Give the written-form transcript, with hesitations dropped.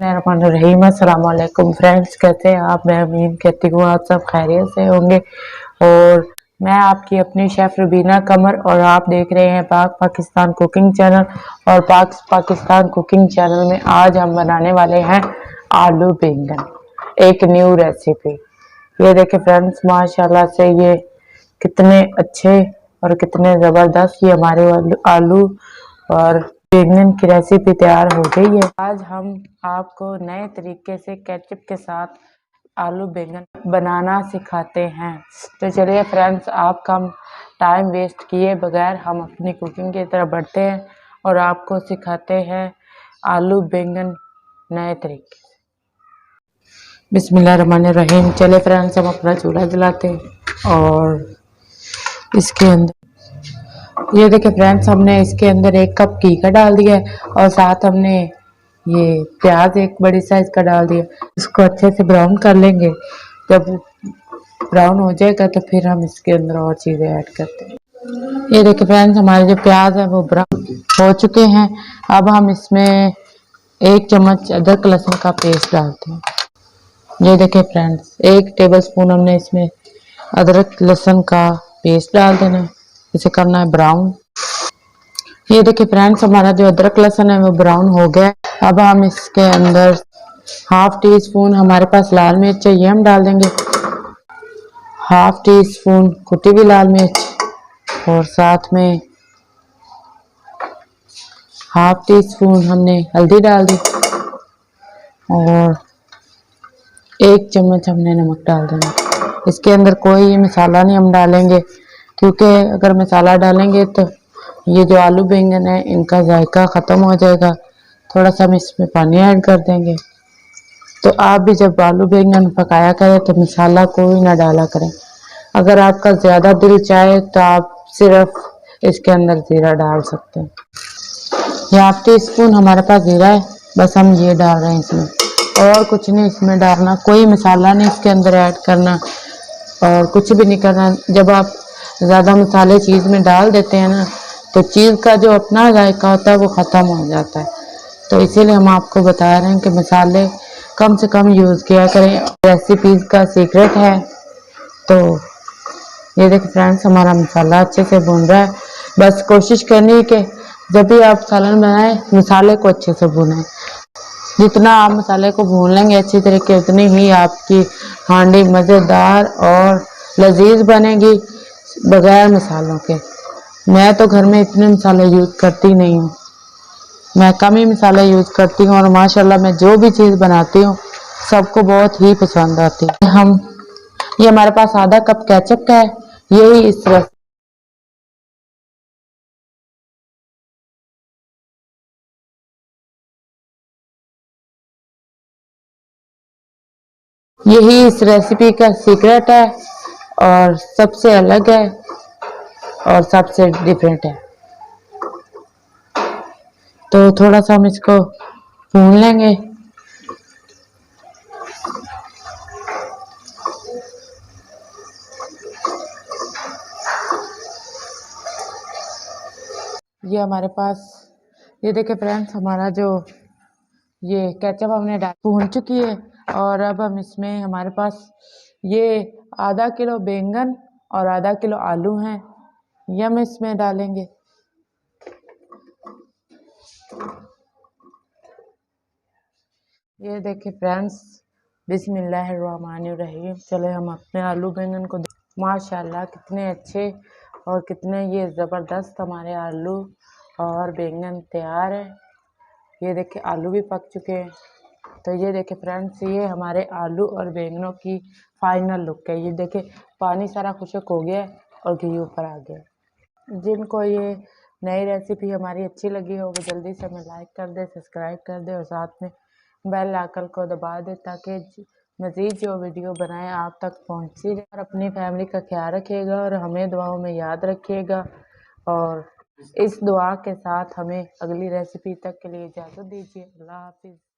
रहीम अस्सलाम वालेकुम फ्रेंड्स, कैसे हैं आप। मैं उम्मीद करती हूँ आप सब खैरियत से होंगे। और मैं आपकी अपनी शेफ़ रुबीना कमर और आप देख रहे हैं पाक पाकिस्तान कुकिंग चैनल। और पाकिस्तान कुकिंग चैनल में आज हम बनाने वाले हैं आलू बैंगन, एक न्यू रेसिपी। ये देखें फ्रेंड्स, माशाल्लाह से ये कितने अच्छे और कितने ज़बरदस्त ये हमारे आलू और बैंगन की रेसिपी तैयार हो गई है। आज हम आपको नए तरीके से केचप के साथ आलू बैंगन बनाना सिखाते हैं। तो चलिए फ्रेंड्स, आप कम टाइम वेस्ट किए बगैर हम अपनी कुकिंग की तरफ बढ़ते हैं और आपको सिखाते हैं आलू बैंगन नए तरीके। बिस्मिल्लाहिर्रहमानिर्रहीम। चले फ्रेंड्स, हम अपना चूल्हा जलाते हैं और इसके अंदर ये देखिए फ्रेंड्स, हमने इसके अंदर 1 कप घी का डाल दिया है और साथ हमने ये प्याज एक बड़ी साइज का डाल दिया। इसको अच्छे से ब्राउन कर लेंगे। जब ब्राउन हो जाएगा तो फिर हम इसके अंदर और चीज़ें ऐड करते हैं। ये देखिए फ्रेंड्स, हमारे जो प्याज है वो ब्राउन हो चुके हैं। अब हम इसमें 1 चम्मच अदरक लहसुन का पेस्ट डालते हैं। ये देखिए फ्रेंड्स, 1 टेबल स्पून हमने इसमें अदरक लहसुन का पेस्ट डाल देना है। इसे करना है ब्राउन। ये देखिए फ्रेंड्स, हमारा जो अदरक लहसुन है वो ब्राउन हो गया। अब हम इसके अंदर 1/2 टी स्पून हमारे पास लाल मिर्च है, ये हम डाल देंगे। 1/2 टी स्पून कुटी हुई लाल मिर्च और साथ में 1/2 टी स्पून हमने हल्दी डाल दी और 1 चम्मच हमने नमक डाल देना। इसके अंदर कोई मसाला नहीं हम डालेंगे, क्योंकि अगर मसाला डालेंगे तो ये जो आलू बैंगन है इनका जायका ख़त्म हो जाएगा। थोड़ा सा हम इसमें पानी ऐड कर देंगे। तो आप भी जब आलू बैंगन पकाया करें तो मसाला कोई ना डाला करें। अगर आपका ज़्यादा दिल चाहे तो आप सिर्फ इसके अंदर ज़ीरा डाल सकते हैं। ये 1/2 टी स्पून हमारे पास ज़ीरा है, बस हम ये डाल रहे हैं इसमें, और कुछ नहीं इसमें डालना, कोई मसाला नहीं इसके अंदर ऐड करना और कुछ भी नहीं करना। जब आप ज़्यादा मसाले चीज़ में डाल देते हैं ना तो चीज़ का जो अपना जायका होता है वो ख़त्म हो जाता है। तो इसीलिए हम आपको बता रहे हैं कि मसाले कम से कम यूज़ किया करें। रेसिपीज़ का सीक्रेट है। तो ये देखिए फ्रेंड्स, हमारा मसाला अच्छे से भून रहा है। बस कोशिश करनी है कि जब भी आप सालन बनाएं मसाले को अच्छे से भूनें। जितना आप मसाले को भून लेंगे अच्छी तरीके, उतनी ही आपकी हांडी मज़ेदार और लजीज बनेगी बगैर मसालों के। मैं तो घर में इतने मसाले यूज़ करती नहीं हूँ, मैं कम ही मसाला यूज़ करती हूँ और माशाल्लाह मैं जो भी चीज़ बनाती हूँ सबको बहुत ही पसंद आती है। ये हमारे पास आधा कप केचप का है, यही इस तरह यही इस रेसिपी का सीक्रेट है और सबसे अलग है और सबसे डिफरेंट है। तो थोड़ा सा हम इसको भून लेंगे। ये हमारे पास, ये देखिए फ्रेंड्स, हमारा जो ये केचप हमने भून चुकी है और अब हम इसमें हमारे पास ये आधा किलो बैंगन और आधा किलो आलू हैं, ये हम इसमें डालेंगे। ये देखिए फ्रेंड्स, बिस्मिल्लाहिर्रहमानिर्रहीम। चले हम अपने आलू बैंगन को, माशाल्लाह कितने अच्छे और कितने ये ज़बरदस्त हमारे आलू और बैंगन तैयार है। ये देखिए आलू भी पक चुके हैं। तो ये देखिए फ्रेंड्स, ये हमारे आलू और बैंगनों की फाइनल लुक है। ये देखिए पानी सारा खुश्क हो गया है और घी ऊपर आ गया। जिनको ये नई रेसिपी हमारी अच्छी लगी हो वो जल्दी से हमें लाइक कर दे, सब्सक्राइब कर दे और साथ में बेल आइकन को दबा दे ताकि मज़ीद जो वीडियो बनाए आप तक पहुंची जाए। और अपनी फैमिली का ख्याल रखिएगा और हमें दुआओं में याद रखिएगा। और इस दुआ के साथ हमें अगली रेसिपी तक के लिए इजाज़त दीजिए। अल्लाह हाफिज़।